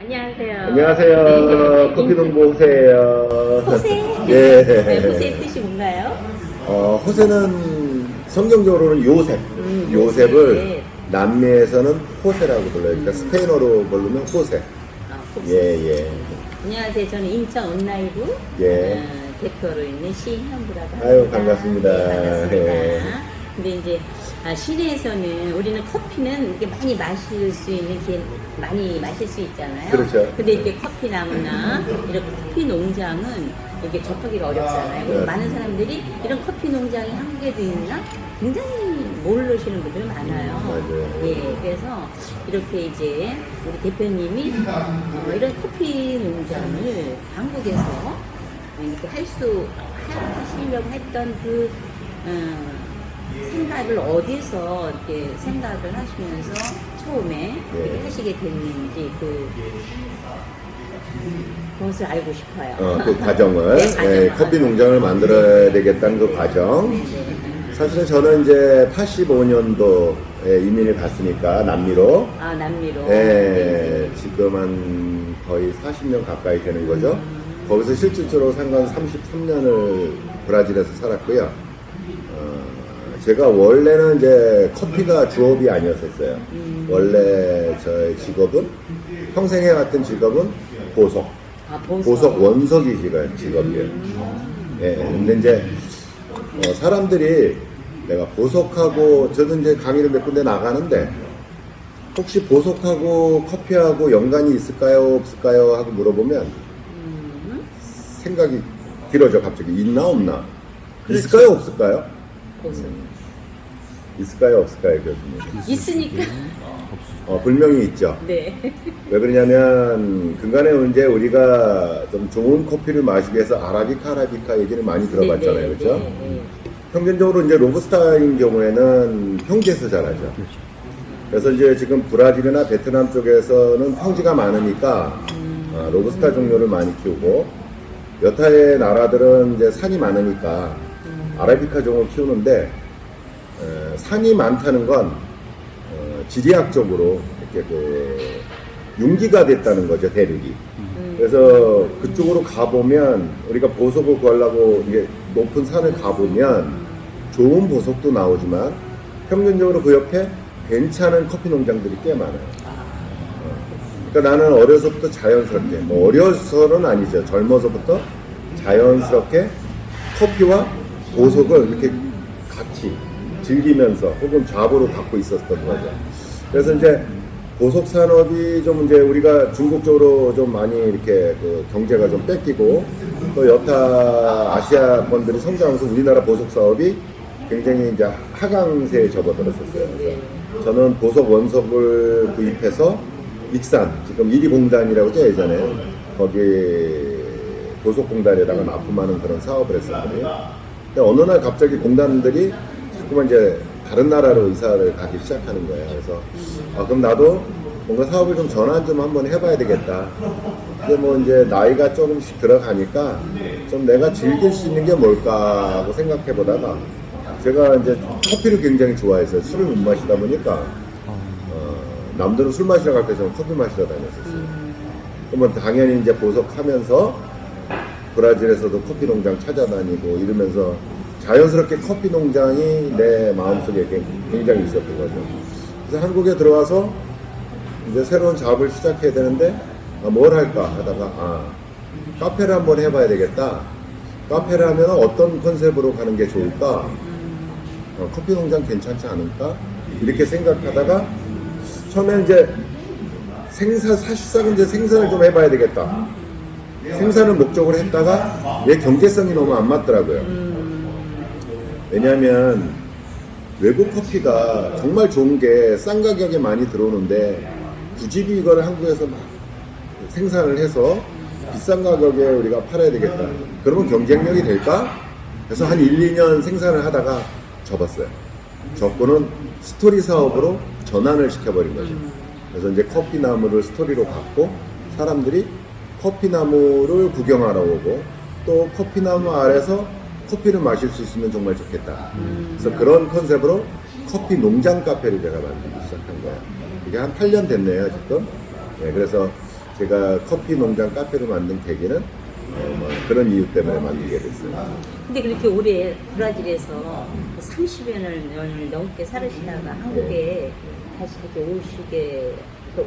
안녕하세요. 안녕하세요. 네. 커피농부 호세예요. 호세? 예. 네, 호세의 뜻이 뭔가요? 호세는 성경적으로는 요셉. 요셉을 네. 남미에서는 호세라고 불러요. 그러니까 스페인어로 부르면 호세. 호세. 예. 안녕하세요. 저는 인천 온라이브 예. 대표로 있는 시현부라고 합니다. 아유, 반갑습니다. 네, 반갑습니다. 예. 근데 이제 시내에서는 우리는 커피는 이렇게 많이 마실 수 있는 기회 많이 마실 수 있잖아요. 그렇죠. 근데 이렇게 커피 나무나 이런 커피 농장은 이게 접하기가 어렵잖아요. 그리고 네. 많은 사람들이 이런 커피 농장이 한국에도 있나 굉장히 모르시는 분들이 많아요. 맞아요. 예, 그래서 이렇게 이제 우리 대표님이 이런 커피 농장을 한국에서 이렇게 하시려고 했던 그 생각을 어디서 이렇게 생각을 하시면서 처음에 이렇게 하시게 됐는지 그것을 알고 싶어요. 그 과정을. 네, 과정을. 커피 농장을 만들어야 되겠다는 그 과정. 사실은 저는 이제 85년도에 이민을 갔으니까, 남미로. 아, 남미로. 예, 지금 한 거의 40년 가까이 되는 거죠. 거기서 실질적으로 상관 33년을 브라질에서 살았고요. 제가 원래는 이제 커피가 주업이 아니었었어요. 원래 저의 직업은, 평생 해왔던 직업은 보석. 보석 원석이 직업이에요. 예, 근데 이제, 사람들이 내가 보석하고, 저도 이제 강의를 몇 군데 나가는데, 혹시 보석하고 커피하고 연관이 있을까요? 없을까요? 하고 물어보면, 생각이 길어져, 갑자기. 있나, 없나? 그렇죠. 있을까요? 없을까요? 보석. 있을까요? 없을까요? 교수님? 있으니까. 분명히 있죠. 네. 왜 그러냐면, 그간에 이제 우리가 좀 좋은 커피를 마시기 위해서 아라비카 얘기를 많이 들어봤잖아요. 네, 그렇죠? 네. 평균적으로 이제 로부스타인 경우에는 평지에서 자라죠. 그래서 이제 지금 브라질이나 베트남 쪽에서는 평지가 많으니까 로부스타 종류를 많이 키우고, 여타의 나라들은 이제 산이 많으니까 아라비카 종을 키우는데, 산이 많다는 건 지리학적으로 이렇게 융기가 됐다는 거죠, 대륙이. 그래서 그쪽으로 가보면, 우리가 보석을 구하려고 이게 높은 산을 가보면 좋은 보석도 나오지만 평균적으로 그 옆에 괜찮은 커피 농장들이 꽤 많아요. 그러니까 나는 어려서부터 자연스럽게, 뭐 어려서는 아니죠, 젊어서부터 자연스럽게 커피와 보석을 이렇게 같이 즐기면서 혹은 잡으로 갖고 있었던 거죠. 그래서 이제 보석 산업이 좀 이제 우리가 중국적으로 좀 많이 이렇게 그 경제가 좀 뺏기고, 또 여타 아시아권들이 성장하면서 우리나라 보석 사업이 굉장히 이제 하강세에 접어들었었어요. 그래서 저는 보석 원석을 구입해서 익산, 지금 1위 공단이라고 했죠, 예전에. 거기 보석공단에다가 납품하는 그런 사업을 했었거든요. 근데 어느 날 갑자기 공단들이 자꾸만 이제 다른 나라로 이사를 가기 시작하는 거예요. 그래서 그럼 나도 뭔가 사업을 좀 전환 좀 한번 해봐야 되겠다. 근데 뭐 이제 나이가 조금씩 들어가니까 좀 내가 즐길 수 있는 게 뭘까 하고 생각해 보다가, 제가 이제 커피를 굉장히 좋아해서 술을 못 마시다 보니까 남들은 술 마시러 갈 때 저는 커피 마시러 다녔었어요. 그러면 당연히 이제 보석하면서 브라질에서도 커피 농장 찾아다니고 이러면서 자연스럽게 커피 농장이 내 마음속에 굉장히 있었던 거죠. 그래서 한국에 들어와서 이제 새로운 작업을 시작해야 되는데, 뭘 할까 하다가, 카페를 한번 해봐야 되겠다. 카페를 하면 어떤 컨셉으로 가는 게 좋을까? 커피 농장 괜찮지 않을까? 이렇게 생각하다가, 처음에 이제 사실상 이제 생산을 좀 해봐야 되겠다. 생산을 목적으로 했다가, 얘 경제성이 너무 안 맞더라고요. 왜냐하면 외국 커피가 정말 좋은 게 싼 가격에 많이 들어오는데, 굳이 이걸 한국에서 막 생산을 해서 비싼 가격에 우리가 팔아야 되겠다. 그러면 경쟁력이 될까? 그래서 한 1, 2년 생산을 하다가 접었어요. 접고는 스토리 사업으로 전환을 시켜버린 거죠. 그래서 이제 커피나무를 스토리로 갖고 사람들이 커피나무를 구경하러 오고, 또 커피나무 아래서 커피를 마실 수 있으면 정말 좋겠다. 그래서 그런 컨셉으로 커피 농장 카페를 제가 만들기 시작한 거예요. 이게 한 8년 됐네요, 지금. 네, 그래서 제가 커피 농장 카페를 만든 계기는 뭐 그런 이유 때문에 만들게 됐어요. 근데 그렇게 오래 브라질에서 30여 년을 넘게 살으시다가 한국에 다시 이렇게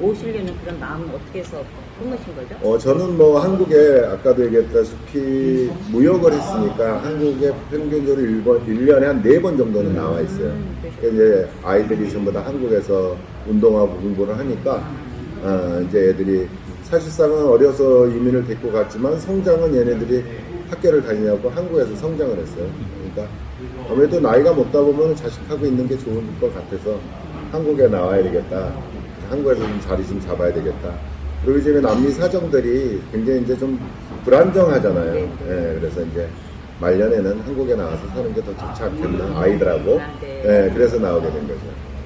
오시려는 그런 마음은 어떻게 해서 품으신 거죠? 저는 뭐 한국에 아까도 얘기했다시피 무역을 했으니까 한국에 평균적으로 1년에 한 4번 정도는 나와 있어요. 그러니까 이제 아이들이 전부 다 한국에서 운동하고 공부를 하니까 이제 애들이 사실상은 어려서 이민을 데리고 갔지만 성장은 얘네들이 학교를 다니냐고 한국에서 성장을 했어요. 그러니까 아무래도 나이가 먹다 보면 자식하고 있는 게 좋을 것 같아서 한국에 나와야 되겠다. 한국에서 좀 자리 좀 잡아야 되겠다. 그리고 이제 남미 사정들이 굉장히 이제 좀 불안정하잖아요. 예, 그래서 이제 말년에는 한국에 나와서 사는 게 더 좋지 않겠나, 아이들하고. 예, 그래서 나오게 된 거죠.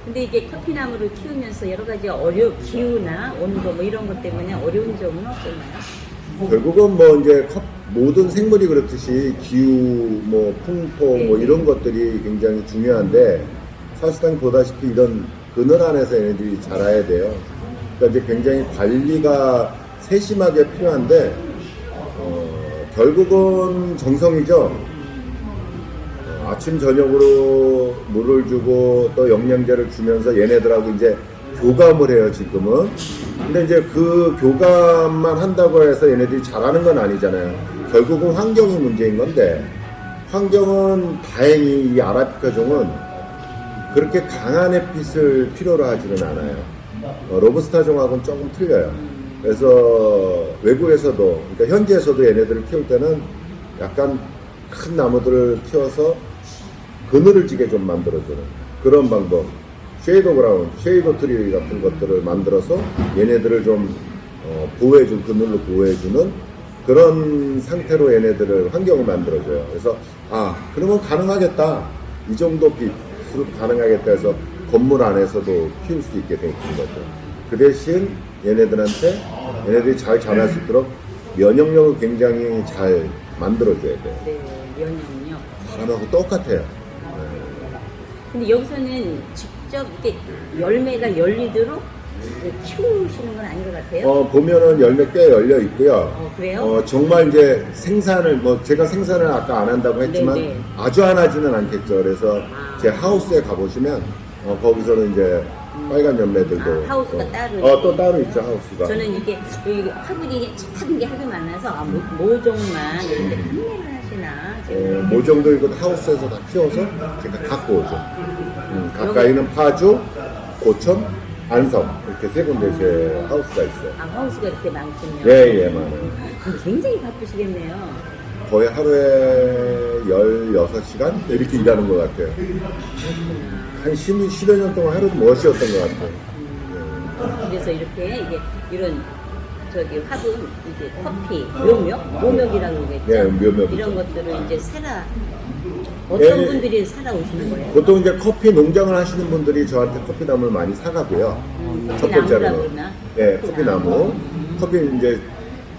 근데 이게 커피나무를 키우면서 여러 가지 기후나 온도 뭐 이런 것 때문에 어려운 점은 없었나요? 결국은 뭐 이제 모든 생물이 그렇듯이 기후, 뭐 풍토, 뭐 이런 것들이 굉장히 중요한데 사실상 보다시피 이런 그늘 안에서 얘네들이 자라야 돼요. 그러니까 이제 굉장히 관리가 세심하게 필요한데 결국은 정성이죠. 아침 저녁으로 물을 주고 또 영양제를 주면서 얘네들하고 이제 교감을 해요 지금은. 근데 이제 그 교감만 한다고 해서 얘네들이 잘하는 건 아니잖아요. 결국은 환경이 문제인 건데 환경은 다행히 이 아라비카 종은 그렇게 강한 햇빛을 필요로 하지는 않아요. 로부스타 종하고는 조금 틀려요. 그래서 외국에서도, 그러니까 현지에서도 얘네들을 키울 때는 약간 큰 나무들을 키워서 그늘을 지게 좀 만들어주는 그런 방법. 쉐이도 그라운드, 쉐이도 트리 같은 것들을 만들어서 얘네들을 좀 보호해준, 그늘로 보호해주는 그런 상태로 얘네들을 환경을 만들어줘요. 그래서 그러면 가능하겠다. 이 정도 빛 가능하겠다 해서 건물 안에서도 키울 수 있게 된 거죠. 그 대신 얘네들이 잘 자랄 수 있도록 면역력을 굉장히 잘 만들어줘야 돼요. 네, 면역력. 사람하고 똑같아요. 근데 여기서는 직접 이렇게 열매가 열리도록 키우시는 건 아닌 것 같아요? 보면은 열매 꽤 열려 있고요. 그래요? 정말 이제 생산을, 제가 생산을 아까 안 한다고 했지만 네네. 아주 안 하지는 않겠죠. 그래서 제 하우스에 가보시면 거기서는 이제 빨간 열매들도 하우스가 따로 또 따로 있죠. 하우스가. 저는 이게 여기 화분이 작은 게 하도 많아서 모종만 이렇게 판매를 하시나 모종도 이거 하우스에서 다 키워서 제가 갖고 오죠. 가까이는 파주, 고천, 안성 이렇게 세 군데 제 하우스가 있어요. 하우스가 이렇게 많군요. 예, 많아요. 그럼 굉장히 바쁘시겠네요. 거의 하루에 16시간 이렇게 일하는 것 같아요. 한 10여 년 동안 하루도 못 쉬었던 것 같아요. 그래서 이렇게 이런 화분, 이제 커피, 묘목이라고 그러겠죠. 네, 묘목이죠. 이런 것들을 이제 어떤 분들이 사러 오시는 거예요? 보통 이제 커피 농장을 하시는 분들이 저한테 커피나무를 많이 사가고요. 첫 번째로. 커피나무. 커피 이제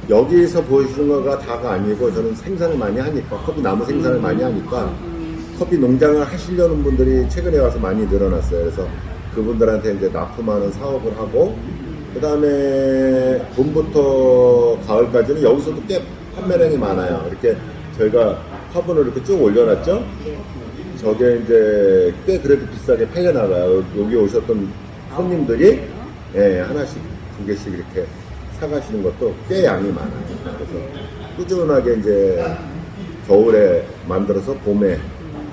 여기서 보시는 거가 다가 아니고 저는 생산을 많이 하니까 커피나무 생산을 많이 하니까 커피 농장을 하시려는 분들이 최근에 와서 많이 늘어났어요. 그래서 그분들한테 이제 납품하는 사업을 하고 그 다음에 봄부터 가을까지는 여기서도 꽤 판매량이 많아요. 이렇게 저희가 화분을 이렇게 쭉 올려놨죠. 저게 이제 꽤 그래도 비싸게 팔려나가요. 여기 오셨던 손님들이 하나씩 두 개씩 이렇게 사가시는 것도 꽤 양이 많아요. 그래서 꾸준하게 이제 겨울에 만들어서 봄에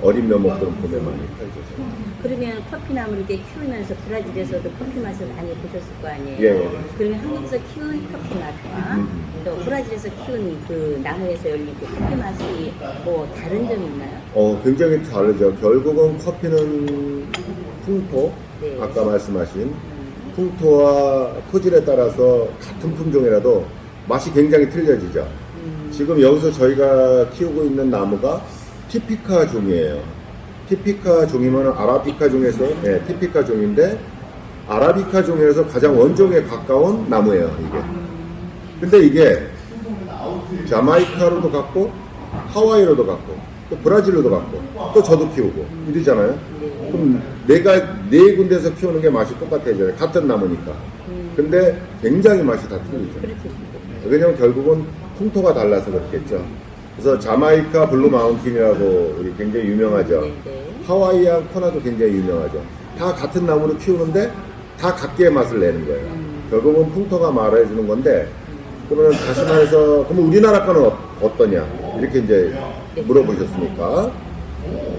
어린 묘목들은 봄에 많이 팔죠. 그러면 커피나무를 이렇게 키우면서 브라질에서도 커피 맛을 많이 보셨을 거 아니에요? 예. 그러면 한국에서 키운 커피 맛과 또 브라질에서 키운 그 나무에서 열린 그 커피 맛이 뭐 다른 점이 있나요? 굉장히 다르죠. 결국은 커피는 풍토, 네. 아까 말씀하신 풍토와 토질에 따라서 같은 품종이라도 맛이 굉장히 틀려지죠. 지금 여기서 저희가 키우고 있는 나무가 티피카 종이에요. 티피카 종이면 아라비카 종에서 티피카 종인데 아라비카 종에서 가장 원종에 가까운 나무예요. 이게. 근데 이게 자마이카로도 갔고 하와이로도 갔고 또 브라질로도 갔고 또 저도 키우고 이러잖아요. 그럼 내가 네 군데서 키우는 게 맛이 똑같아져요. 같은 나무니까. 근데 굉장히 맛이 다 틀리죠. 그렇죠. 왜냐면 결국은 풍토가 달라서 그렇겠죠. 그래서 자마이카 블루 마운틴이라고 우리 굉장히 유명하죠. 네, 네. 하와이안 코나도 굉장히 유명하죠. 다 같은 나무를 키우는데 다 각기의 맛을 내는 거예요. 결국은 풍토가 말해주는 건데, 그러면 다시 말해서, 그러면 우리나라 거는 어떠냐? 이렇게 이제 물어보셨으니까.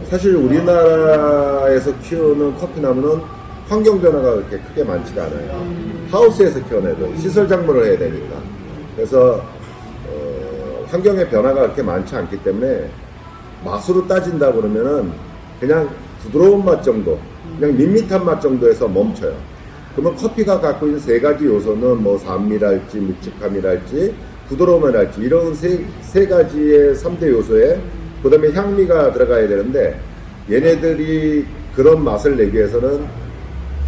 사실 우리나라에서 키우는 커피나무는 환경 변화가 그렇게 크게 많지가 않아요. 하우스에서 키워내도 시설 작물을 해야 되니까. 그래서 환경의 변화가 그렇게 많지 않기 때문에 맛으로 따진다 그러면은 그냥 부드러운 맛 정도, 그냥 밋밋한 맛 정도에서 멈춰요. 그러면 커피가 갖고 있는 세 가지 요소는 뭐 산미랄지, 묵직함이랄지, 부드러움이랄지 이런 세 가지의 3대 요소에 그 다음에 향미가 들어가야 되는데, 얘네들이 그런 맛을 내기 위해서는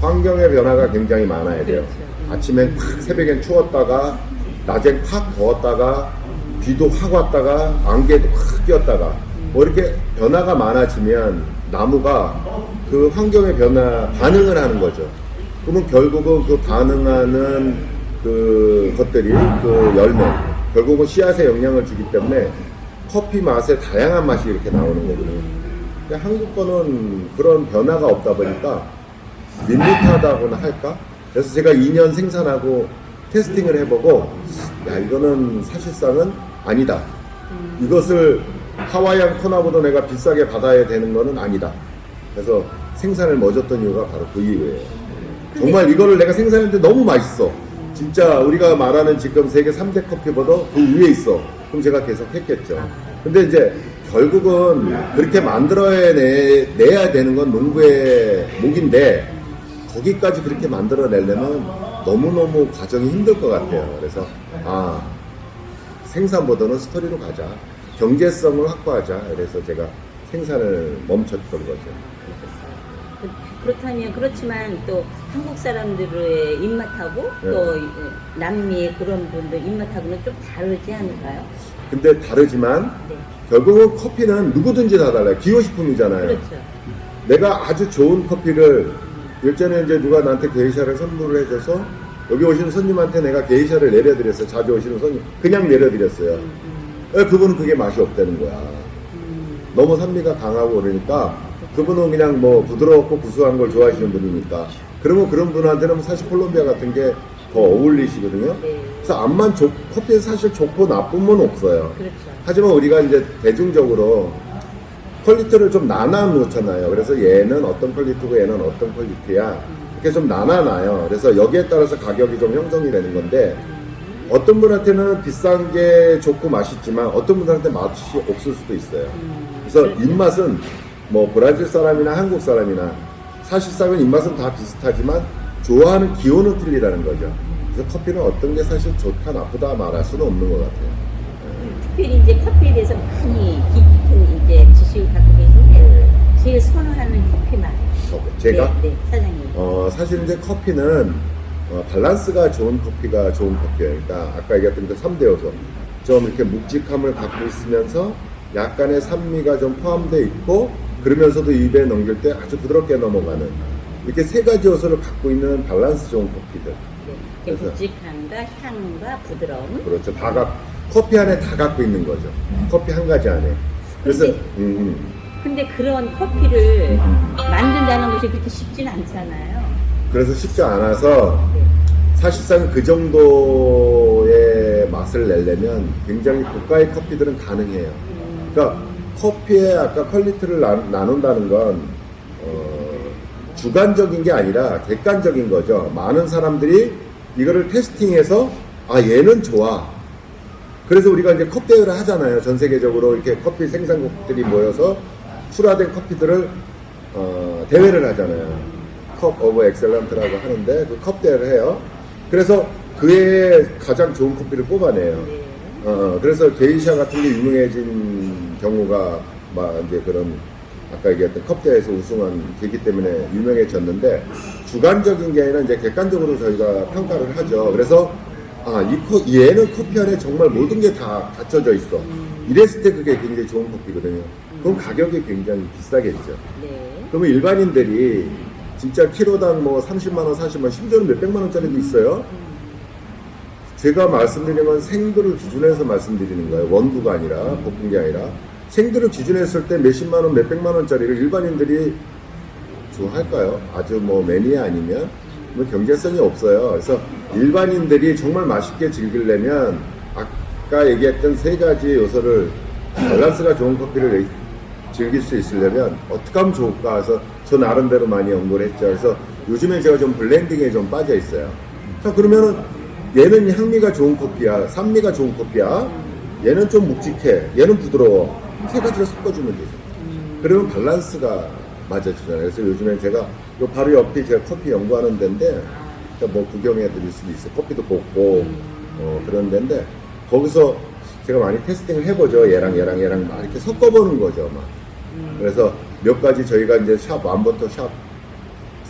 환경의 변화가 굉장히 많아야 돼요. 아침엔 확 새벽엔 추웠다가 낮엔 확 더웠다가 비도 확 왔다가 안개도 확 끼었다가 뭐 이렇게 변화가 많아지면 나무가 그 환경의 반응을 하는 거죠. 그러면 결국은 그 반응하는 그 것들이 그 열매, 결국은 씨앗에 영향을 주기 때문에 커피 맛에 다양한 맛이 이렇게 나오는 거거든요. 근데 한국 거는 그런 변화가 없다 보니까 밋밋하다고나 할까? 그래서 제가 2년 생산하고 테스팅을 해보고, 야, 이거는 사실상은 아니다. 이것을 하와이안 코나보다 내가 비싸게 받아야 되는 거는 아니다. 그래서 생산을 멈췄던 이유가 바로 그 이유예요. 정말 이거를 내가 생산했는데 너무 맛있어. 진짜 우리가 말하는 지금 세계 3대 커피보다 그 위에 있어. 그럼 제가 계속 했겠죠. 근데 이제 결국은 그렇게 내야 되는 건 농부의 몫인데, 거기까지 그렇게 만들어내려면 너무너무 과정이 힘들 것 같아요. 그래서 생산보다는 스토리로 가자, 경제성을 확보하자. 그래서 제가 생산을 멈췄던 거죠. 그렇다면, 그렇지만 또 한국 사람들의 입맛하고 또 남미의 그런 분들 입맛하고는 좀 다르지 않을까요? 근데 다르지만 결국은 커피는 누구든지 다 달라요. 기호식품이잖아요. 그렇죠. 내가 아주 좋은 커피를, 일전에 이제 누가 나한테 게이샤를 선물을 해줘서 여기 오시는 손님한테 내가 게이샤를 내려드렸어요. 자주 오시는 손님 그냥 내려드렸어요. 그분은 그게 맛이 없다는 거야. 너무 산미가 강하고 그러니까 그분은 그냥 뭐 부드럽고 구수한 걸 좋아하시는 분이니까, 그러면 그런 분한테는 사실 콜롬비아 같은 게 더 어울리시거든요. 그래서 커피에 사실 좋고 나쁨은 없어요. 그렇죠. 하지만 우리가 이제 대중적으로 퀄리티를 좀 나눠 놓잖아요. 그래서 얘는 어떤 퀄리티고 얘는 어떤 퀄리티야, 이렇게 좀 나눠놔요. 그래서 여기에 따라서 가격이 좀 형성이 되는 건데, 어떤 분한테는 비싼 게 좋고 맛있지만 어떤 분한테 맛이 없을 수도 있어요. 그래서 입맛은 뭐 브라질 사람이나 한국 사람이나 사실상은 입맛은 다 비슷하지만 좋아하는 기호는 틀리다는 거죠. 그래서 커피는 어떤 게 사실 좋다 나쁘다 말할 수는 없는 것 같아요. 특별히 이제 커피에 대해서 많이 깊은 이제 지식을 갖고 계신데 제일 선호하는 커피 맛. 제가? 네, 사장님. 사실 이제 커피는 밸런스가 좋은 커피가 좋은 커피예요. 그러니까 아까 얘기했던 그 3대 요소, 좀 이렇게 묵직함을 갖고 있으면서 약간의 산미가 좀 포함되어 있고, 그러면서도 입에 넘길 때 아주 부드럽게 넘어가는, 이렇게 세 가지 요소를 갖고 있는 밸런스 좋은 커피들. 네, 묵직함과 향과 부드러움. 그렇죠. 커피 안에 다 갖고 있는 거죠. 커피 한 가지 안에. 그래서 근데 그런 커피를 만든다는 것이 그렇게 쉽지는 않잖아요. 그래서 쉽지 않아서 사실상 그 정도의 맛을 내려면 굉장히 고가의 커피들은 가능해요. 그러니까 커피의 아까 퀄리티를 나눈다는 건 주관적인 게 아니라 객관적인 거죠. 많은 사람들이 이거를 테스팅해서 얘는 좋아. 그래서 우리가 이제 컵 대회를 하잖아요. 전 세계적으로 이렇게 커피 생산국들이 모여서 출하된 커피들을 대회를 하잖아요. 컵 오브 엑셀런트라고 하는데 그 컵 대회를 해요. 그래서 그의 가장 좋은 커피를 뽑아내요. 그래서 게이샤 같은 게 유명해진 경우가 이제 그런 아까 얘기했던 컵 대회에서 우승한 계기 때문에 유명해졌는데, 주관적인 게 아니라 이제 객관적으로 저희가 평가를 하죠. 그래서 얘는 커피 안에 정말 모든 게 다 갖춰져 있어. 이랬을 때 그게 굉장히 좋은 커피거든요. 그럼 가격이 굉장히 비싸겠죠. 그러면 일반인들이 진짜 키로당 뭐 30만 원, 40만 원, 심지어는 몇백만 원짜리도 있어요. 제가 말씀드리는 건 생두를 기준해서 말씀드리는 거예요. 원두가 아니라, 볶은 게 아니라. 생두를 기준했을 때 몇십만 원, 몇백만 원짜리를 일반인들이 좋아할까요? 아주 뭐 매니아 아니면 뭐 경제성이 없어요. 그래서 일반인들이 정말 맛있게 즐기려면 아까 얘기했던 세 가지 요소를 밸런스가 좋은 커피를 즐길 수 있으려면 어떻게 하면 좋을까 해서 저 나름대로 많이 연구를 했죠. 그래서 요즘에 제가 좀 블렌딩에 좀 빠져 있어요. 자, 그러면은 얘는 향미가 좋은 커피야, 산미가 좋은 커피야, 얘는 좀 묵직해, 얘는 부드러워. 세 가지를 섞어주면 되죠. 그러면 밸런스가 맞아지잖아요. 그래서 요즘에 제가 요 바로 옆이 제가 커피 연구하는 데인데, 뭐 구경해 드릴 수도 있어요. 커피도 볶고 그런 데인데, 거기서 제가 많이 테스팅을 해보죠. 얘랑 막 이렇게 섞어보는 거죠. 막. 그래서 몇 가지 저희가 이제 샵 1부터 샵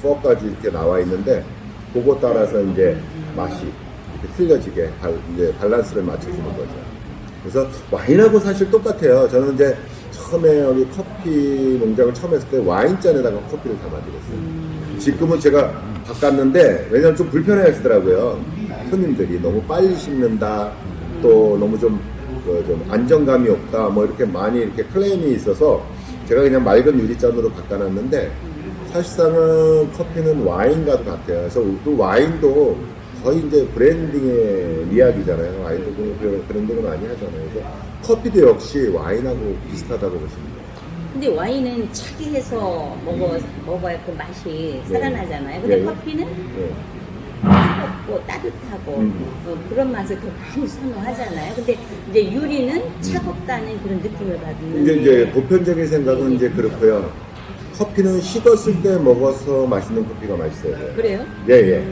4까지 이렇게 나와 있는데, 그거 따라서 이제 맛이 이렇게 틀려지게 이제 밸런스를 맞춰주는 거죠. 그래서 와인하고 사실 똑같아요. 저는 이제 처음에 여기 커피 농장을 처음 했을 때 와인잔에다가 커피를 담아드렸어요. 지금은 제가 바꿨는데, 왜냐면 좀 불편해 하시더라고요. 손님들이 너무 빨리 식는다, 또 너무 좀 안정감이 없다, 뭐 이렇게 많이 이렇게 클레임이 있어서 제가 그냥 맑은 유리잔으로 바꿔놨는데, 사실상은 커피는 와인과도 같아요. 그래서 또 와인도 거의 이제 브랜딩의 미학이잖아요. 와인도 브랜딩을 많이 하잖아요. 그래서 커피도 역시 와인하고 비슷하다고 보시면 돼요. 근데 와인은 차게 해서 먹어야 그 맛이 살아나잖아요. 근데 예. 커피는 예. 차갑고 따뜻하고 그런 맛을 더 많이 선호하잖아요. 근데 이제 유리는 차갑다는 그런 느낌을 받는. 이제 보편적인 생각은 이제 그렇고요. 커피는 식었을 때 먹어서 맛있는 커피가 맛있어요. 그래요? 예.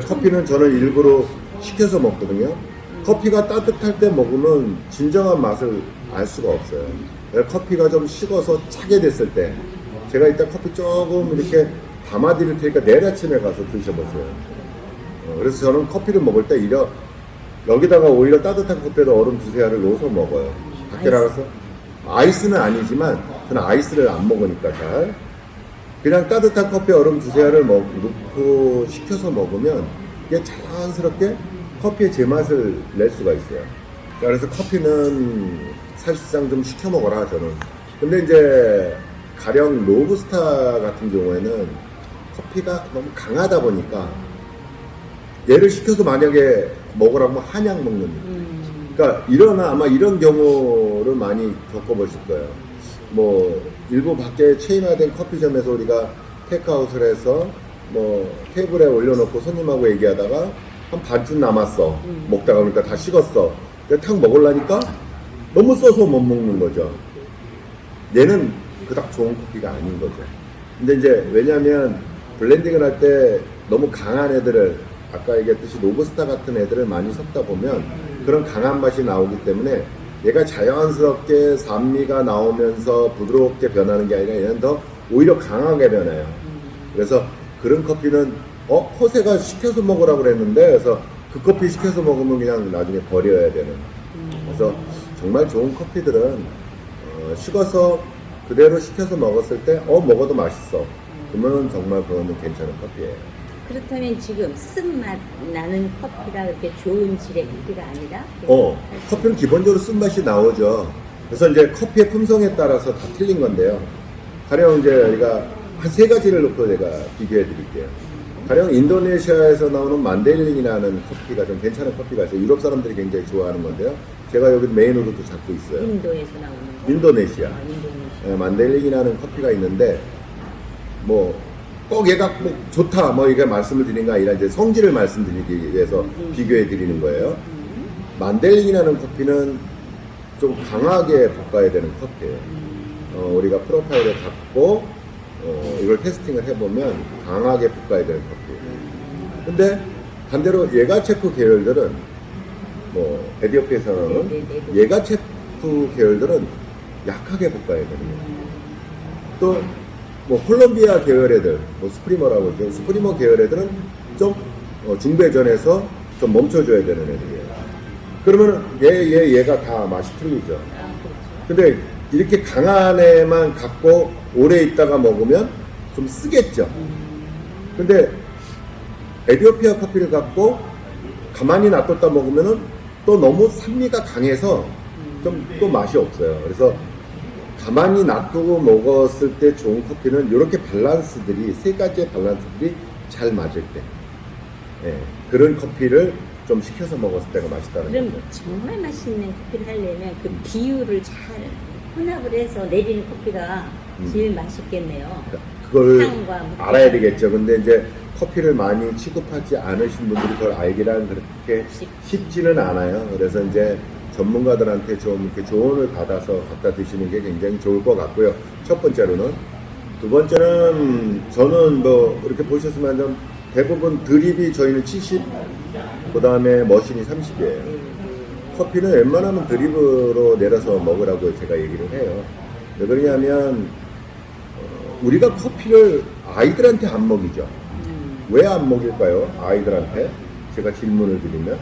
커피는 저는 일부러 식혀서 먹거든요. 커피가 따뜻할 때 먹으면 진정한 맛을 알 수가 없어요. 커피가 좀 식어서 차게 됐을 때, 제가 이따 커피 조금 이렇게 담아드릴 테니까 내일 아침에 가서 드셔보세요. 그래서 저는 커피를 먹을 때 여기다가 오히려 따뜻한 커피에다 얼음 두세 알을 넣어서 먹어요. 밖에 나가서. 아이스는 아니지만 저는 아이스를 안 먹으니까 잘. 그냥 따뜻한 커피에 얼음 두세 알을 넣고 식혀서 먹으면 이게 자연스럽게 커피의 제맛을 낼 수가 있어요. 그래서 커피는 사실상 좀 식혀 먹어라, 저는. 근데 이제 가령 로부스타 같은 경우에는 커피가 너무 강하다 보니까 얘를 식혀서 만약에 먹으라고 한약 먹는 느낌. 그러니까 아마 이런 경우를 많이 겪어보실 거예요. 뭐 일부 밖에 체인화된 커피점에서 우리가 테이크아웃을 해서 뭐 테이블에 올려놓고 손님하고 얘기하다가 한 반쯤 남았어. 먹다가 그러니까 다 식었어. 근데 탁 먹으려니까 너무 써서 못 먹는 거죠. 얘는 그닥 좋은 커피가 아닌 거죠. 근데 이제 왜냐면 블렌딩을 할 때 너무 강한 애들을, 아까 얘기했듯이 로부스타 같은 애들을 많이 섞다 보면 그런 강한 맛이 나오기 때문에 얘가 자연스럽게 산미가 나오면서 부드럽게 변하는 게 아니라 얘는 더 오히려 강하게 변해요. 그래서 그런 커피는 호세가 시켜서 먹으라고 그랬는데, 그래서 그 커피 시켜서 먹으면 그냥 나중에 버려야 되는. 그래서 정말 좋은 커피들은 식어서 그대로 시켜서 먹었을 때 먹어도 맛있어. 그러면 정말 그거는 괜찮은 커피예요. 그렇다면 지금 쓴맛 나는 커피라 그렇게 좋은 질의 커피가 아니라? 커피는 기본적으로 쓴맛이 나오죠. 그래서 이제 커피의 품성에 따라서 다 틀린 건데요. 가령 이제 우리가 한 세 가지를 놓고 제가 비교해 드릴게요. 가령 인도네시아에서 나오는 만델링이라는 커피가 좀 괜찮은 커피가 있어요. 유럽 사람들이 굉장히 좋아하는 건데요. 제가 여기 메인으로도 잡고 있어요. 인도에서 나오는 거? 인도네시아. 인도네시아. 만델링이라는 커피가 있는데, 뭐 꼭 얘가 뭐 좋다 뭐 이게 말씀을 드리는 게 아니라 이제 성질을 말씀드리기 위해서 비교해 드리는 거예요. 만델링이라는 커피는 좀 강하게 볶아야 되는 커피예요. 우리가 프로파일에 갖고 이걸 테스팅을 해보면 강하게 볶아야 되는 커피예요. 근데 반대로 예가체프 계열들은, 뭐 에디오피아에서 나오는 예가체프 계열들은 약하게 볶아야 되는 거예요. 또 뭐 콜롬비아 계열 애들, 뭐 스프리머라고 하죠. 스프리머 계열 애들은 좀 중배전에서 좀 멈춰줘야 되는 애들이에요. 그러면 얘가 다 맛이 틀리죠. 근데 이렇게 강한 애만 갖고 오래 있다가 먹으면 좀 쓰겠죠. 근데 에티오피아 커피를 갖고 가만히 놔뒀다 먹으면은 또 너무 산미가 강해서 좀 또 맛이 없어요. 그래서 가만히 놔두고 먹었을 때 좋은 커피는 이렇게 밸런스들이, 세 가지의 밸런스들이 잘 맞을 때, 예, 그런 커피를 좀 시켜서 먹었을 때가 맛있다는 그럼 거죠. 정말 맛있는 커피를 하려면 그 비율을 잘 혼합을 해서 내리는 커피가 제일 맛있겠네요. 그걸 향과 알아야 되겠죠. 근데 이제 커피를 많이 취급하지 않으신 분들이 그걸 알기란 그렇게 쉽지는 않아요. 그래서 이제 전문가들한테 좀 이렇게 조언을 받아서 갖다 드시는 게 굉장히 좋을 것 같고요. 첫 번째로는. 두 번째는 저는 뭐 이렇게 보셨으면 좀 대부분 드립이 저희는 70, 그 다음에 머신이 30이에요. 커피는 웬만하면 드립으로 내려서 먹으라고 제가 얘기를 해요. 왜 그러냐면 우리가 커피를 아이들한테 안 먹이죠. 왜 안 먹일까요? 아이들한테 제가 질문을 드리면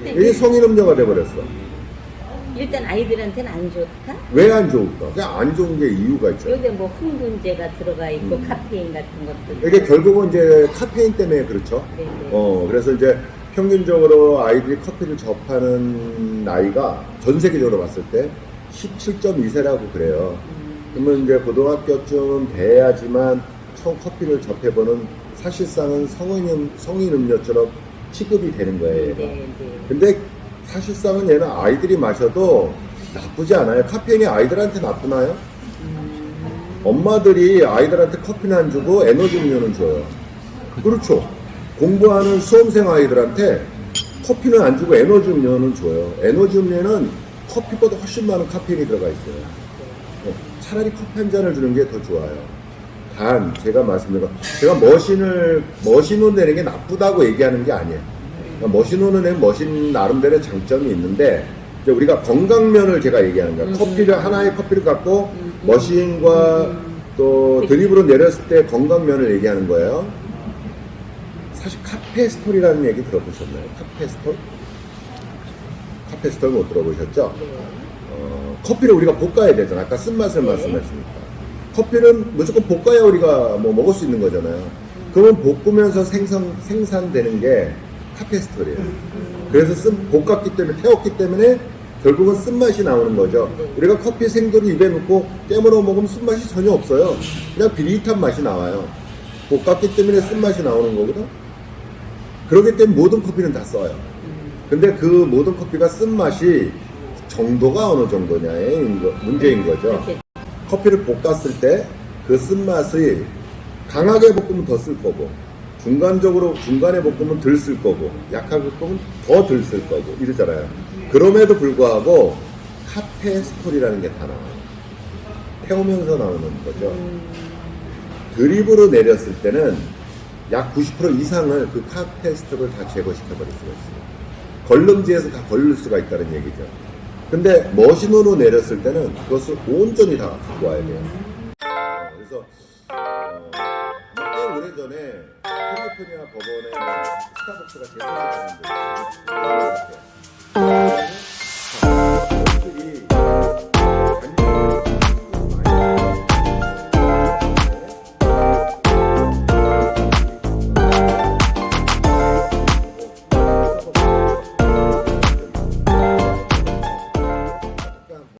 이게 성인 음료가 돼버렸어. 일단 아이들한테는 안 좋다? 왜 안 좋을까? 그냥 안 좋은 게 이유가 있죠. 여기에 뭐 흥분제가 들어가 있고 카페인 같은 것도 이게 결국은 이제 카페인 때문에 그렇죠. 네네. 그래서 이제 평균적으로 아이들이 커피를 접하는 나이가 전 세계적으로 봤을 때 17.2세라고 그래요. 그러면 이제 고등학교쯤 돼야지만 처음 커피를 접해보는, 사실상은 성인 음료처럼 취급이 되는 거예요. 얘가. 네, 네. 근데 사실상은 얘는 아이들이 마셔도 나쁘지 않아요. 카페인이 아이들한테 나쁘나요? 엄마들이 아이들한테 커피는 안 주고 에너지 음료는 줘요. 그렇죠. 공부하는 수험생 아이들한테 커피는 안 주고 에너지 음료는 줘요. 에너지 음료는 커피보다 훨씬 많은 카페인이 들어가 있어요. 차라리 커피 한 잔을 주는 게 더 좋아요. 단 제가 말씀드린 거, 제가 머신으로 내는 게 나쁘다고 얘기하는 게 아니에요. 머신으로 내는 머신 나름대로의 장점이 있는데, 이제 우리가 건강면을 제가 얘기하는 거예요. 커피를, 하나의 커피를 갖고 머신과 또 드립으로 내렸을 때 건강면을 얘기하는 거예요. 사실 카페스톨이라는 얘기 들어보셨나요? 카페스톨? 카페스톨 못 들어보셨죠? 커피를 우리가 볶아야 되잖아. 아까 쓴맛을 말씀하시니까. 커피는 무조건 볶아야 우리가 뭐 먹을 수 있는 거잖아요. 그러면 볶으면서 생산되는 게 카페스톨이에요. 그래서 볶았기 때문에, 태웠기 때문에 결국은 쓴맛이 나오는 거죠. 우리가 커피 생도로 입에 넣고 깨물어 먹으면 쓴맛이 전혀 없어요. 그냥 비릿한 맛이 나와요. 볶았기 때문에 쓴맛이 나오는 거거든. 그렇기 때문에 모든 커피는 다 써요. 근데 그 모든 커피가 쓴맛이 정도가 어느 정도냐의 문제인 거죠. 커피를 볶았을 때 그 쓴맛이 강하게 볶으면 더 쓸 거고, 중간에 볶으면 덜 쓸 거고, 약하게 볶으면 더 덜 쓸 거고, 이러잖아요. 그럼에도 불구하고 카페스톨이라는 게 다 나와요. 태우면서 나오는 거죠. 드립으로 내렸을 때는 약 90% 이상을 그 카페스톨을 다 제거시켜버릴 수가 있어요. 걸름지에서 다 걸릴 수가 있다는 얘기죠. 근데 머신으로 내렸을 때는 그것을 온전히 다 갖고 와야 돼요. 그래서 꽤 오래전에 캘리포니아 법원에 스타벅스가 제소를 받았는데